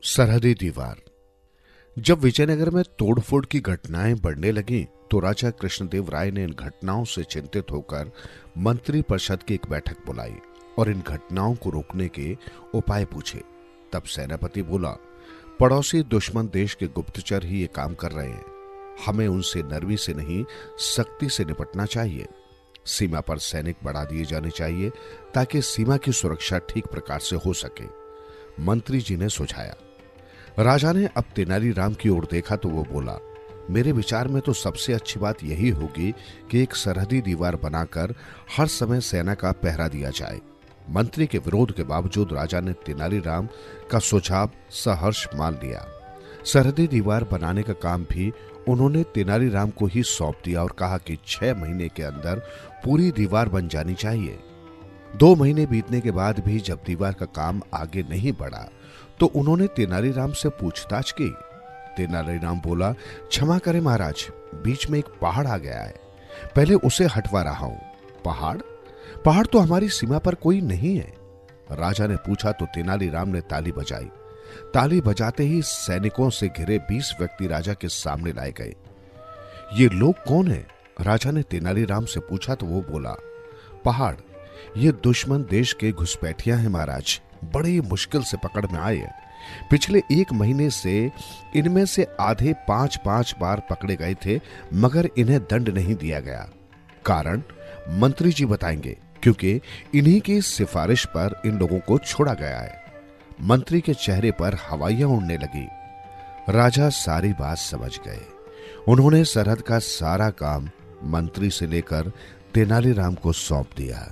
सरहदी दीवार। जब विजयनगर में तोड़फोड़ की घटनाएं बढ़ने लगीं, तो राजा कृष्णदेव राय ने इन घटनाओं से चिंतित होकर मंत्री परिषद की एक बैठक बुलाई और इन घटनाओं को रोकने के उपाय पूछे। तब सेनापति बोला, पड़ोसी दुश्मन देश के गुप्तचर ही ये काम कर रहे हैं। हमें उनसे नरमी से नहीं, सख्ती से निपटना चाहिए। सीमा पर सैनिक बढ़ा दिए जाने चाहिए ताकि सीमा की सुरक्षा ठीक प्रकार से हो सके। मंत्री जी ने सुझाया। राजा ने अब तेनालीराम की ओर देखा तो वो बोला, मेरे विचार में तो सबसे अच्छी बात यही होगी कि एक सरहदी दीवार बनाकर हर समय सेना का पहरा दिया जाए। मंत्री के विरोध के बावजूद राजा ने तेनालीराम का सुझाव सहर्ष मान लिया। सरहदी दीवार बनाने का काम भी उन्होंने तेनालीराम को ही सौंप दिया और कहा कि 6 महीने के अंदर पूरी दीवार बन जानी चाहिए। 2 महीने बीतने के बाद भी जब दीवार का काम आगे नहीं बढ़ा तो उन्होंने तेनालीराम से पूछताछ की। तेनालीराम बोला, क्षमा करें महाराज, बीच में एक पहाड़ आ गया है, पहले उसे हटवा रहा हूं। पहाड़ तो हमारी सीमा पर कोई नहीं है। राजा ने पूछा तो तेनालीराम ने ताली बजाई। ताली बजाते ही सैनिकों से घिरे 20 व्यक्ति राजा के सामने लाए गए। ये लोग कौन है? राजा ने तेनालीराम से पूछा तो वो बोला, पहाड़ ये दुश्मन देश के घुसपैठिया हैं महाराज, बड़ी मुश्किल से पकड़ में आए हैं। पिछले 1 महीने से इनमें से आधे 5-5 बार पकड़े गए थे, मगर इन्हें दंड नहीं दिया गया। कारण मंत्री जी बताएंगे, क्योंकि इन्हीं की सिफारिश पर इन लोगों को छोड़ा गया है। मंत्री के चेहरे पर हवाइयां उड़ने लगी। राजा सारी बात समझ गए। उन्होंने सरहद का सारा काम मंत्री से लेकर तेनालीराम को सौंप दिया।